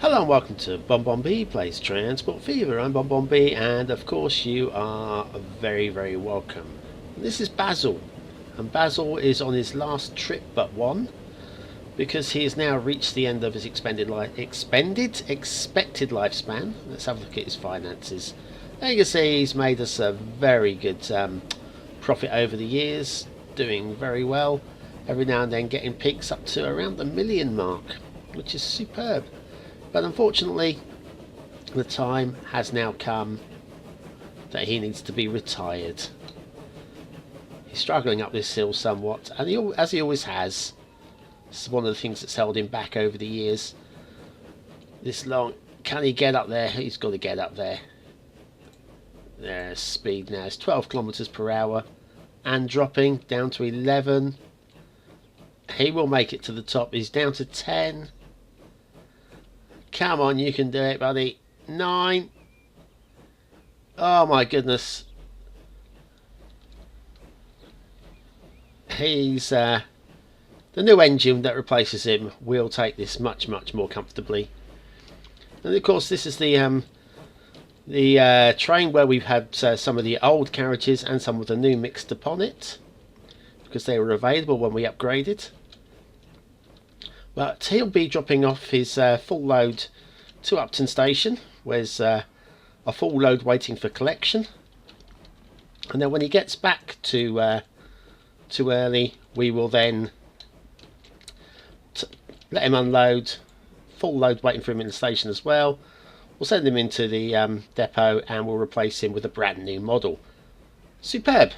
Hello and welcome to BonBonB Plays Transport Fever. I'm BonBonB and of course you are very welcome. This is Basil, and Basil is on his last trip but one because he has now reached the end of his expected lifespan. Let's have a look at his finances. There you can see he's made us a very good profit over the years, doing very well, every now and then getting peaks up to around the million mark, which is superb. But unfortunately, the time has now come that he needs to be retired. He's struggling up this hill somewhat, and as he always has. This is one of the things that's held him back over the years. This long, can he get up there? He's got to get up there. There's speed now. It's 12 kilometers per hour, and dropping down to 11. He will make it to the top. He's down to 10. Come on, you can do it, buddy. 9. Oh my goodness. He's the new engine that replaces him will take this much more comfortably. And of course, this is the train where we've had some of the old carriages and some of the new mixed upon it, because they were available when we upgraded. But he'll be dropping off his full load to Upton Station, where's a full load waiting for collection. And then when he gets back to Early, we will then let him unload. Full load waiting for him in the station as well. We'll send him into the depot and we'll replace him with a brand new model. Superb.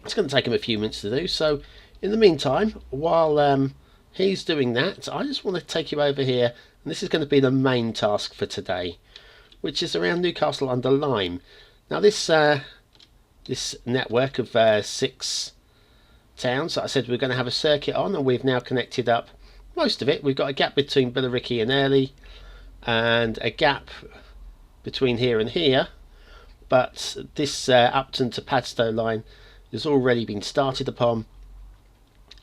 It's going to take him a few minutes to do. So in the meantime, while he's doing that, I just want to take you over here, and this is going to be the main task for today, which is around Newcastle-under-Lyme. Now this network of 6 towns that I said we're going to have a circuit on, and we've now connected up most of it. We've got a gap between Billericay and Early, and a gap between here and here, but this Upton to Padstow line has already been started upon.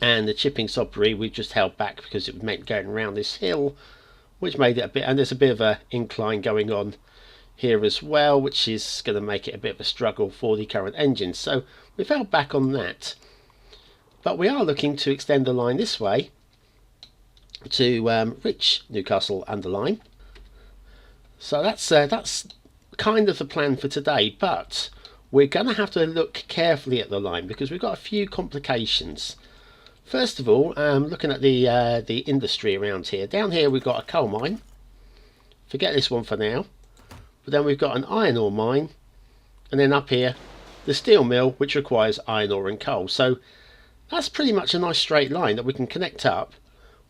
And the chipping Sodbury we've just held back because it meant going around this hill, which made it a bit, and there's a bit of a incline going on here as well, which is going to make it a bit of a struggle for the current engines. So we've held back on that, but we are looking to extend the line this way to reach Newcastle-under-Lyme. So that's kind of the plan for today, but we're going to have to look carefully at the line because we've got a few complications. First of all, looking at the industry around here. Down here we've got a coal mine. Forget this one for now. But then we've got an iron ore mine. And then up here, the steel mill, which requires iron ore and coal. So that's pretty much a nice straight line that we can connect up.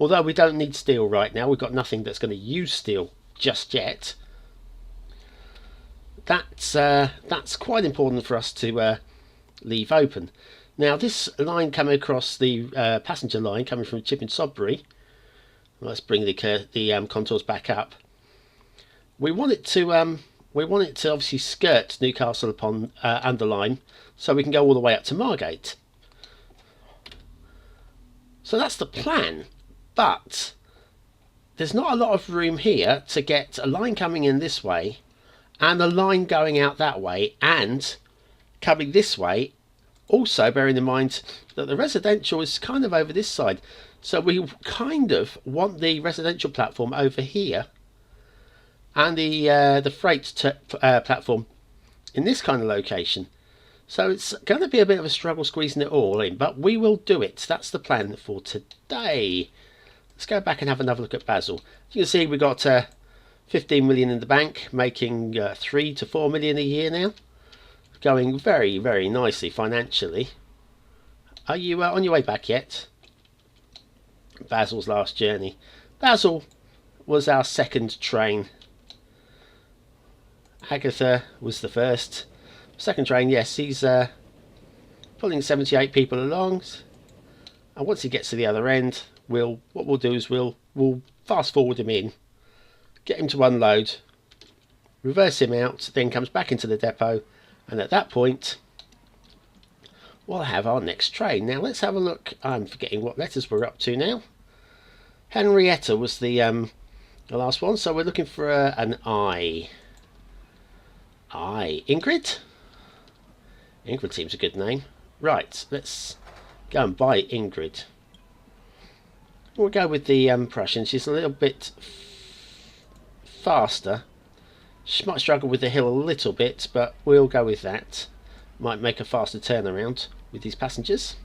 Although we don't need steel right now. We've got nothing that's going to use steel just yet. That's quite important for us to leave open. Now this line coming across the passenger line coming from Chipping Sodbury, let's bring the contours back up. We want it to obviously skirt Newcastle-under-Lyme, so we can go all the way up to Margate. So that's the plan, but there's not a lot of room here to get a line coming in this way and a line going out that way and coming this way. Also, bearing in mind that the residential is kind of over this side, so we kind of want the residential platform over here, and the freight platform in this kind of location. So it's going to be a bit of a struggle squeezing it all in, but we will do it. That's the plan for today. Let's go back and have another look at Basil. You can see we've got 15 million in the bank, making 3 to 4 million a year now. Going very nicely financially. Are you on your way back yet? Basil's last journey. Basil was our second train. Agatha was the first. Second train, yes, he's pulling 78 people along. And once he gets to the other end, what we'll do is we'll fast forward him in, get him to unload, reverse him out, then comes back into the depot. And at that point, we'll have our next train. Now let's have a look. I'm forgetting what letters we're up to now. Henrietta was the The last one. So we're looking for an I. Ingrid? Ingrid seems a good name. Right, let's go and buy Ingrid. We'll go with the Prussian. She's a little bit faster. She might struggle with the hill a little bit, but we'll go with that. Might make a faster turnaround with these passengers.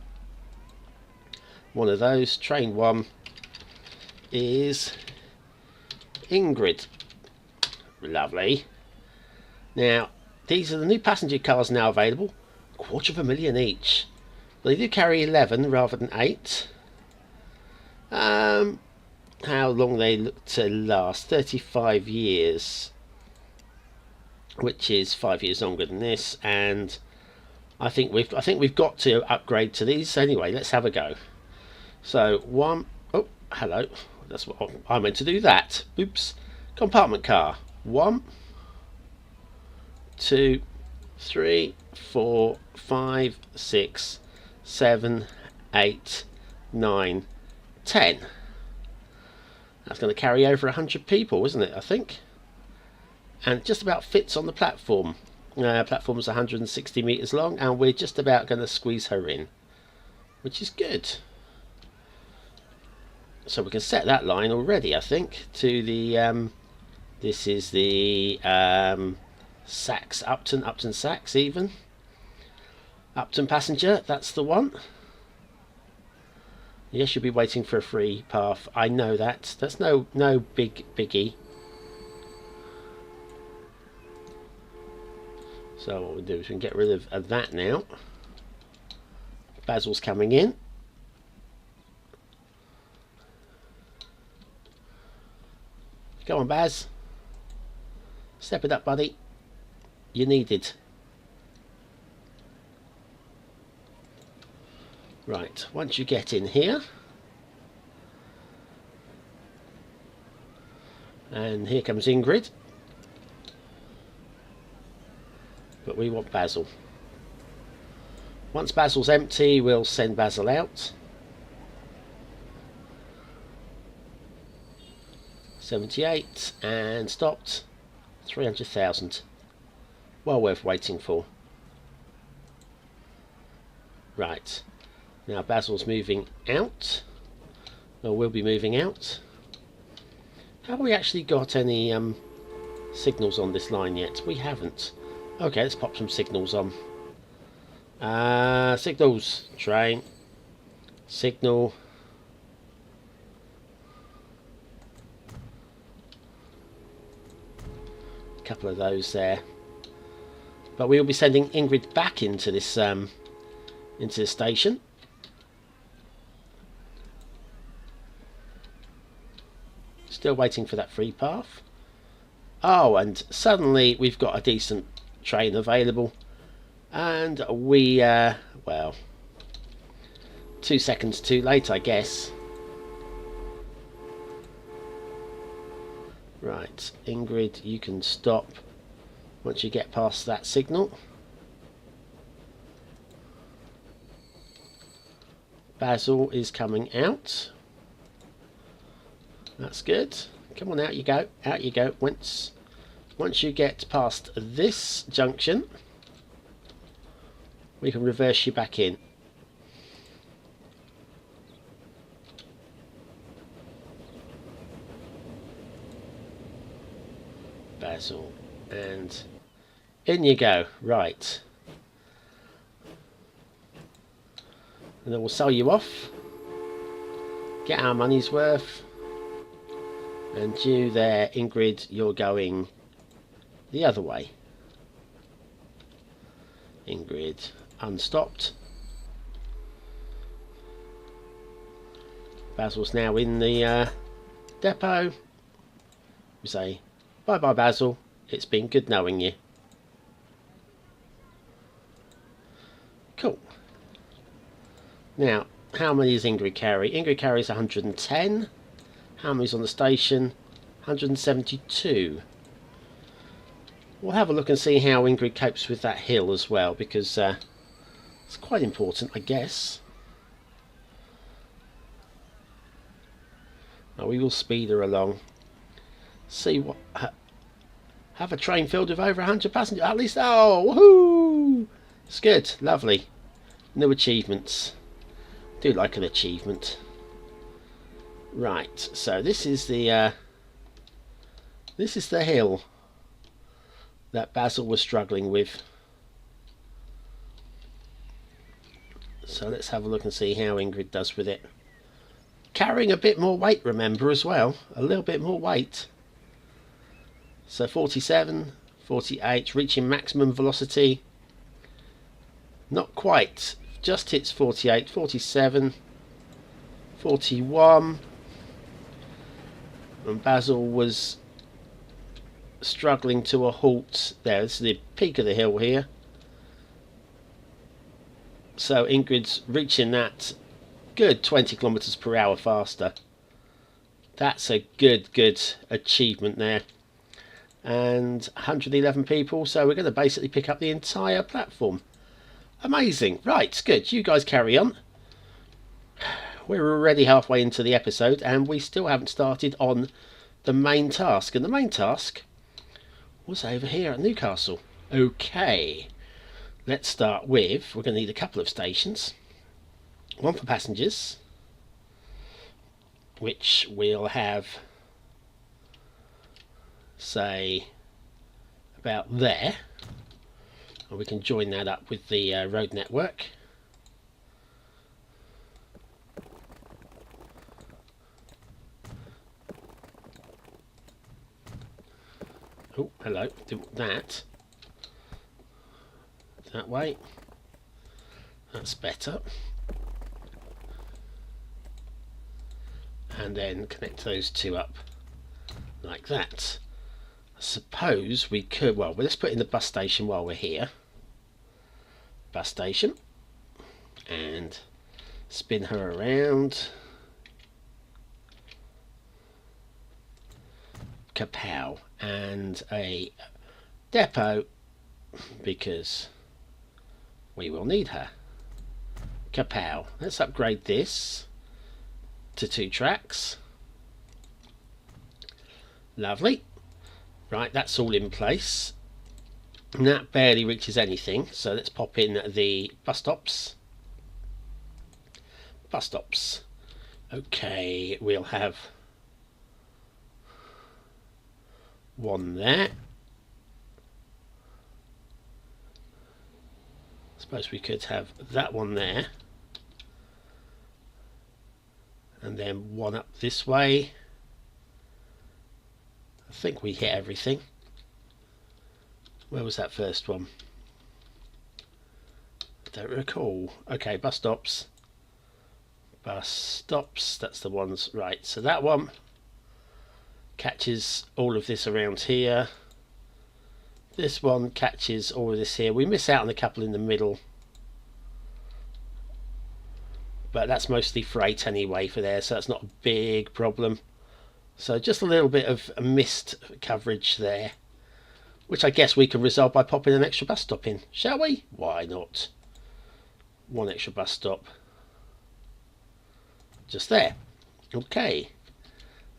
One of those. Train 1 is Ingrid. Lovely. Now, these are the new passenger cars now available. $250,000 each. They do carry 11 rather than 8. How long they look to last? 35 years. Which is 5 years longer than this, and I think we've got to upgrade to these. Anyway, let's have a go. So one, oh hello, that's what I meant to do. That, oops. Compartment car. 1, 2, 3, 4, 5, 6, 7, 8, 9, 10. That's going to carry over 100 people, isn't it? I think. And just about fits on the platform. Platform's 160 meters long, and we're just about going to squeeze her in, which is good. So we can set that line already, I think, to the this is the Sax, Upton Sax, even Upton passenger. That's the one. Yes, you'll be waiting for a free path. I know that. That's no biggie. So what we'll do is we can get rid of that now. Basil's coming in. Go on, Baz. Step it up, buddy. You needed. Right, once you get in here. And here comes Ingrid. But we want Basil. Once Basil's empty, we'll send Basil out. 78 and stopped. 300,000. Well worth waiting for. Right. Now Basil's moving out. Well, we'll be moving out. Have we actually got any signals on this line yet? We haven't. Okay, let's pop some signals on. Signals. Train. Signal. A couple of those there. But we will be sending Ingrid back into this into the station. Still waiting for that free path. Oh, and suddenly we've got a decent train available, and we well, 2 seconds too late, I guess. Right, Ingrid, you can stop once you get past that signal. Basil is coming out. That's good. Come on, out you go. Out you go. Once you get past this junction, we can reverse you back in. Basil, and in you go. Right. And then we'll sell you off, get our money's worth, and you there, Ingrid, you're going the other way. Ingrid unstopped. Basil's now in the depot. We say bye bye, Basil, it's been good knowing you. Cool. Now, how many does Ingrid carry? Ingrid carries 110. How many's on the station? 172. We'll have a look and see how Ingrid copes with that hill as well, because it's quite important, I guess. Now we will speed her along. See what... have a train filled with over 100 passengers. At least... oh, woohoo! It's good. Lovely. New achievements. Do like an achievement. Right. So this is the... this is the hill that Basil was struggling with. So let's have a look and see how Ingrid does with it. Carrying a bit more weight, remember, as well. A little bit more weight. So 47, 48, reaching maximum velocity. Not quite. Just hits 48, 47, 41. And Basil was struggling to a halt there. This is the peak of the hill here. So Ingrid's reaching that good 20 kilometers per hour faster. That's a good achievement there. And 111 people, so we're going to basically pick up the entire platform. Amazing. Right, good. You guys carry on. We're already halfway into the episode and we still haven't started on the main task. And the main task was over here at Newcastle. Okay. Let's start with, we're going to need a couple of stations. One for passengers, which we'll have, say, about there. And we can join that up with the road network. Oh, hello, didn't want that. That way. That's better. And then connect those two up like that. I suppose we could, well, let's put in the bus station while we're here. Bus station. And spin her around. Kapow. And a depot, because we will need her. Kapow. Let's upgrade this to 2 tracks. Lovely. Right, that's all in place. And that barely reaches anything, so let's pop in the bus stops. Bus stops. Okay, we'll have one there. Suppose we could have that one there. And then one up this way. I think we hit everything. Where was that first one? I don't recall. Okay, bus stops. Bus stops, that's the ones. Right, so that one catches all of this around here. This one catches all of this here. We miss out on a couple in the middle. But that's mostly freight anyway for there, so that's not a big problem. So just a little bit of missed coverage there, which I guess we can resolve by popping an extra bus stop in, shall we? Why not? One extra bus stop. Just there. Okay.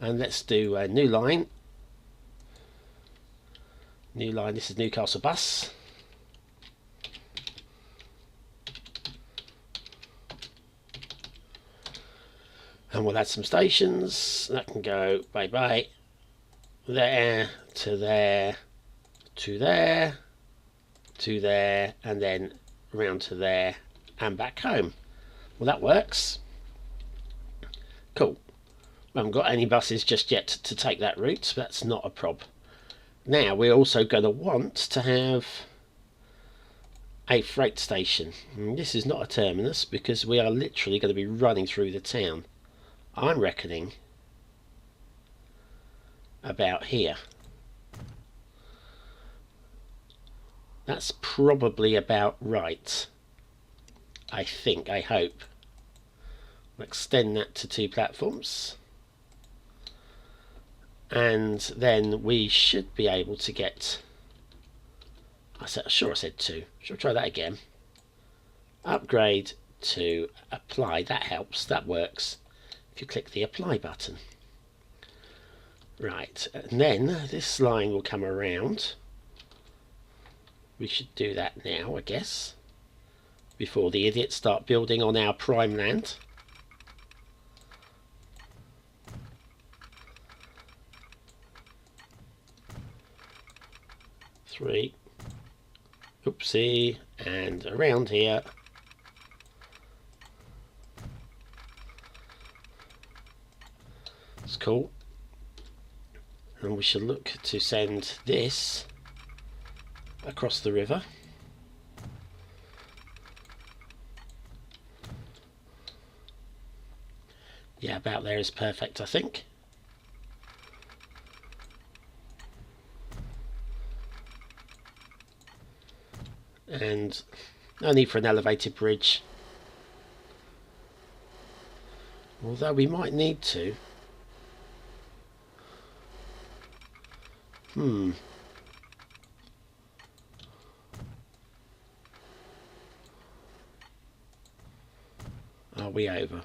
And let's do a new line. New line, this is Newcastle bus. And we'll add some stations. That can go bye bye. There, to there, to there, to there, and then round to there and back home. Well, that works. Cool. We haven't got any buses just yet to take that route, so that's not a problem. Now we're also going to want to have a freight station. And this is not a terminus because we are literally going to be running through the town. I'm reckoning about here. That's probably about right. I think, I hope. We'll extend that to 2 platforms. And then we should be able to get, I said 2. Shall we try that again? Upgrade to apply. That helps. That works. If you click the apply button. Right, and then this line will come around. We should do that now, I guess, before the idiots start building on our prime land. Three. Oopsie. And around here. It's cool. And we should look to send this across the river. Yeah, about there is perfect, I think. And no need for an elevated bridge, although we might need to. Are we over?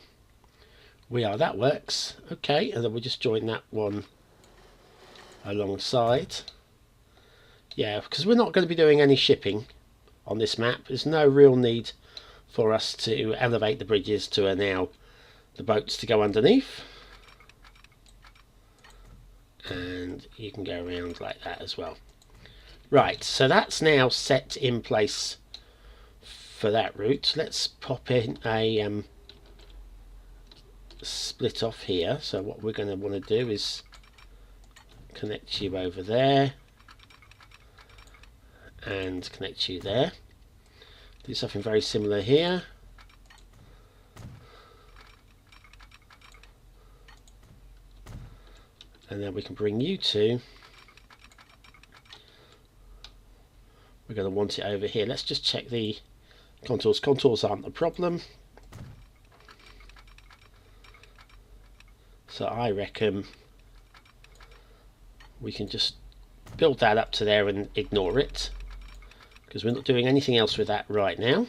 We are. That works. Okay, and then we'll just join that one alongside. Yeah, because we're not going to be doing any shipping on this map. There's no real need for us to elevate the bridges to allow the boats to go underneath. And you can go around like that as well. Right, so that's now set in place for that route. Let's pop in a split off here. So what we're going to want to do is connect you over there and connect you there. Do something very similar here. And then we can bring you to, we're going to want it over here. Let's just check the contours. Contours aren't a problem. So I reckon we can just build that up to there and ignore it, because we're not doing anything else with that right now.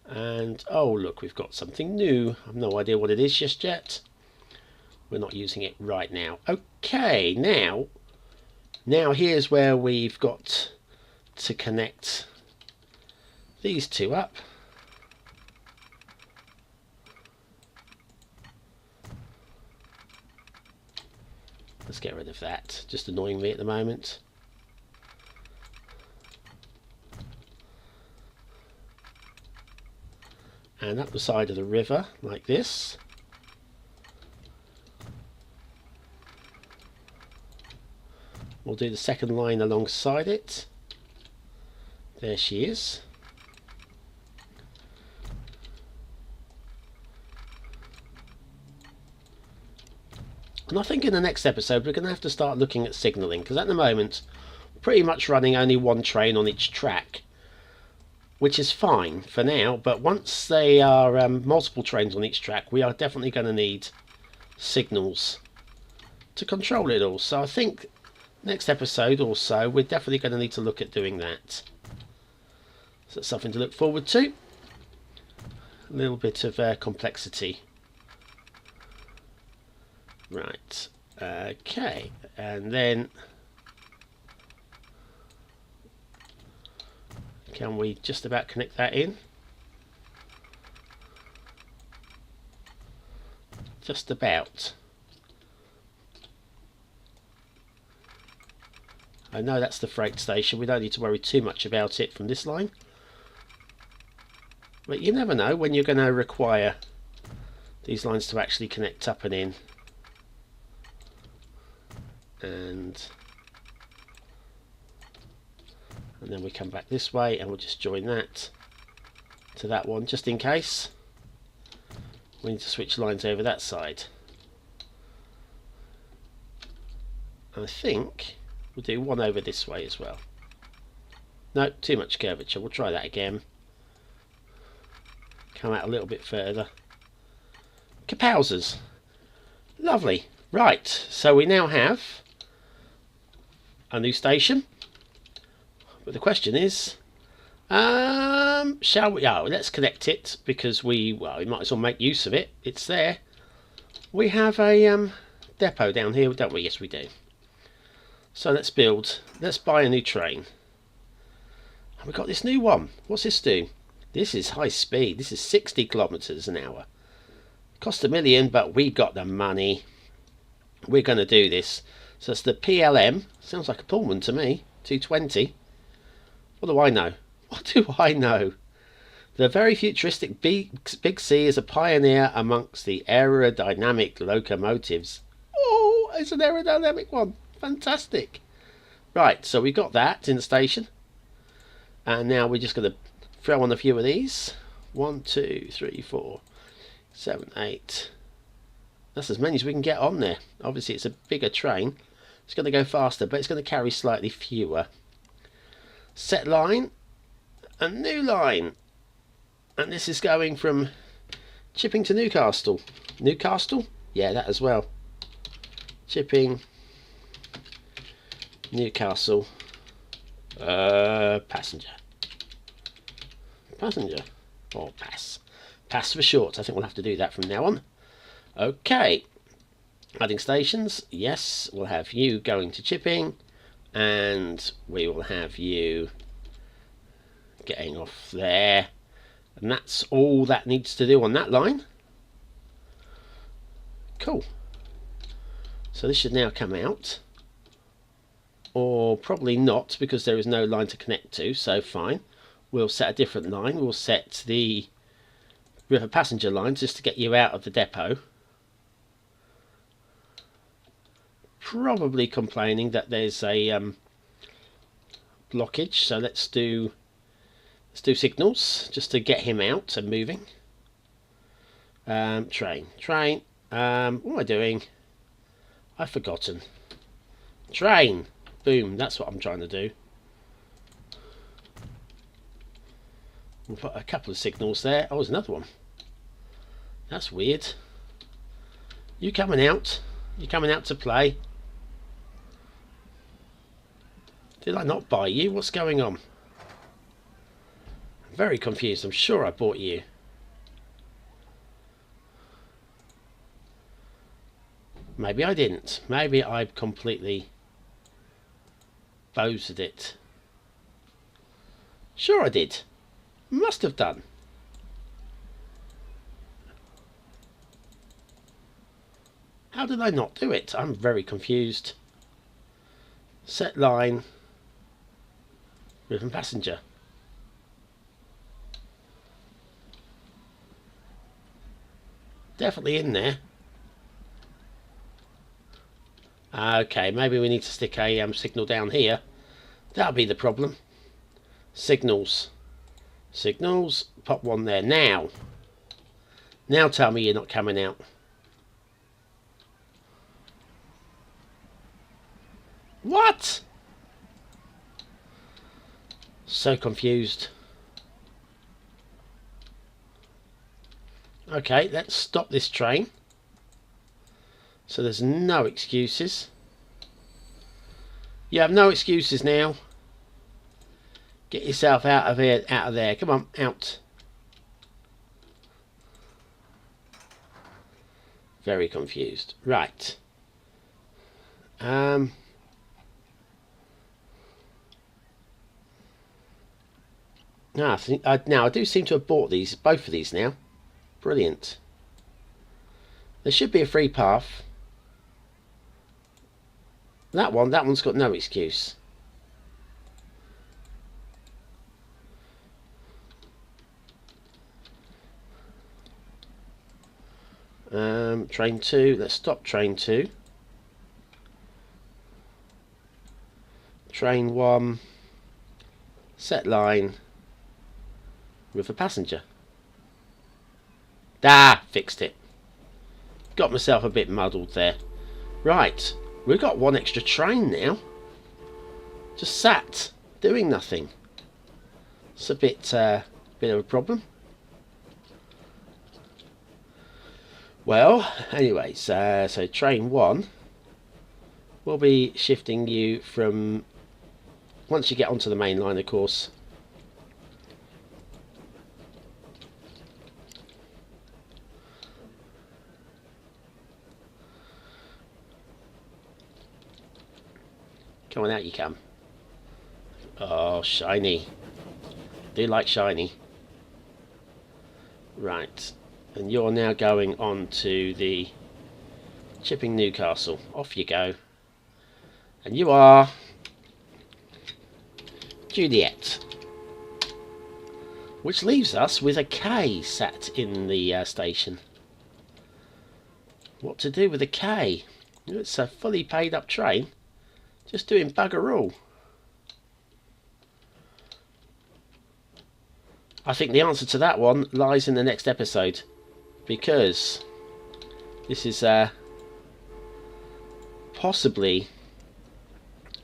And oh look, we've got something new. I've no idea what it is just yet. We're not using it right now. Okay, now here's where we've got to connect these two up. Let's get rid of that, just annoying me at the moment. And up the side of the river like this. We'll do the second line alongside it. There she is. And I think in the next episode we're going to have to start looking at signalling, because at the moment we're pretty much running only one train on each track, which is fine for now, but once they are multiple trains on each track, we are definitely going to need signals to control it all. So I think next episode or so we're definitely going to need to look at doing that. So that's something to look forward to. A little bit of complexity. Right, okay, and then can we just about connect that in? Just about. I know that's the freight station. We don't need to worry too much about it from this line. But you never know when you're going to require these lines to actually connect up and in. And then we come back this way and we'll just join that to that one just in case we need to switch lines over that side. I think we'll do one over this way as well. No, too much curvature. We'll try that again. Come out a little bit further. Kapowsers. Lovely. Right, so we now have a new station. But the question is, shall we? Oh, let's connect it, because we might as well make use of it. It's there. We have a depot down here, don't we? Yes, we do. So let's buy a new train. And we've got this new one. What's this do? This is high speed. This is 60 kilometers an hour. Cost $1 million, but we got the money. We're going to do this. So it's the PLM. Sounds like a Pullman to me. 220. What do I know? What do I know? The very futuristic Big C is a pioneer amongst the aerodynamic locomotives. Oh, it's an aerodynamic one. Fantastic. Right, so we got that in the station. And now we're just going to throw on a few of these. 1, 2, 3, 4, 7, 8. That's as many as we can get on there. Obviously, it's a bigger train. It's going to go faster, but it's going to carry slightly fewer. Set line. A new line. And this is going from Chipping to Newcastle. Newcastle? Yeah, that as well. Chipping, Newcastle, passenger. Passenger. Or pass. Pass for short. I think we'll have to do that from now on. Okay. Adding stations. Yes, we'll have you going to Chipping. And we will have you getting off there. And that's all that needs to do on that line. Cool. So this should now come out. Or probably not, because there is no line to connect to, so fine. We'll set a different line. We'll set the river passenger line just to get you out of the depot. Probably complaining that there's a blockage, so let's do signals just to get him out and moving. Train. What am I doing? I've forgotten. Train. Boom. That's what I'm trying to do. We'll put a couple of signals there. Oh, there's another one. That's weird. You coming out? You coming out to play? Did I not buy you? What's going on? I'm very confused. I'm sure I bought you. Maybe I didn't. Maybe I completely bozed it. Sure I did. Must have done. How did I not do it? I'm very confused. Set line. River passenger. Definitely in there. Okay, maybe we need to stick a signal down here. That'll be the problem. Signals. Signals. Pop one there. Now. Now tell me you're not coming out. What? So confused. Okay, let's stop this train. So there's no excuses. You have no excuses now. Get yourself out of here, out of there. Come on, out. Very confused. Right. Now I do seem to have bought these, both of these now. Brilliant. There should be a free path. That one's got no excuse. Train 2, let's stop train 2. Train 1, set line, with a passenger. Ah, fixed it. Got myself a bit muddled there. Right, we've got one extra train now. Just sat, doing nothing. It's a bit of a problem. Well, anyways, so train 1 will be shifting you from, once you get onto the main line, of course. Come on, out you come. Oh, shiny. Do like shiny. Right. And you're now going on to the Chipping Newcastle. Off you go. And you are Juliet. Which leaves us with a K sat in the station. What to do with a K? It's a fully paid up train. Just doing bugger all. I think the answer to that one lies in the next episode. Because this is possibly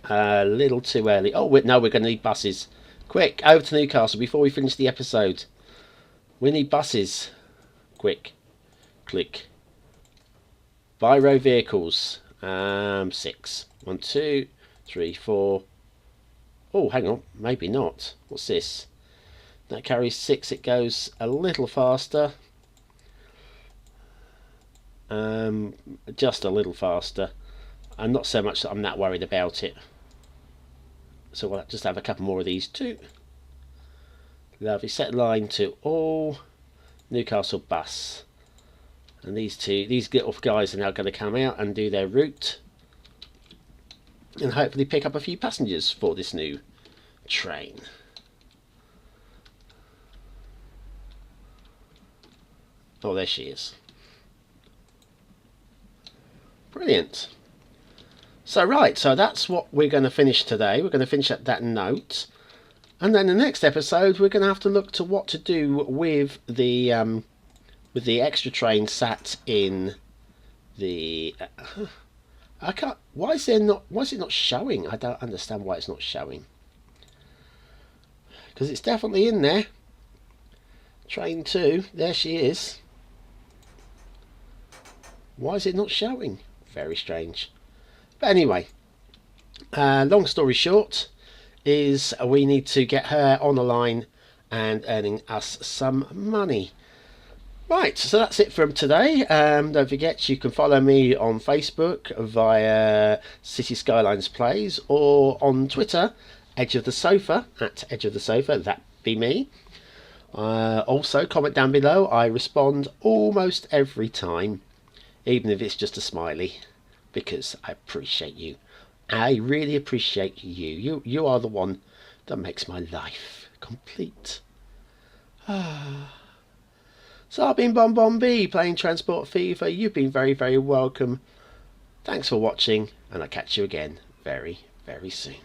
a little too early. Oh, no, we're going to need buses. Quick, over to Newcastle before we finish the episode. We need buses. Quick. Click. By road vehicles. 6. 1, 2, 3, 4. Oh, hang on. Maybe not. What's this? That carries 6. It goes a little faster. Just a little faster. And not so much that I'm that worried about it. So we'll just have a couple more of these too. Lovely. Set line to all Newcastle bus. And these little guys are now going to come out and do their route. And hopefully pick up a few passengers for this new train. Oh, there she is. Brilliant. So that's what we're going to finish today. We're going to finish at that note. And then the next episode we're going to have to look to what to do with the extra train sat in the I can't, why is it not showing? I don't understand why it's not showing. Because it's definitely in there. Train 2, there she is. Why is it not showing? Very strange. But anyway, long story short is we need to get her on the line and earning us some money. Right, so that's it from today. Don't forget you can follow me on Facebook via City Skylines Plays, or on Twitter, Edge of the Sofa, at Edge of the Sofa, that be me. Also, comment down below. I respond almost every time, even if it's just a smiley, because I appreciate you. I really appreciate you. You are the one that makes my life complete. So I've been BonBonB playing Transport Fever. You've been very, very welcome. Thanks for watching, and I'll catch you again very, very soon.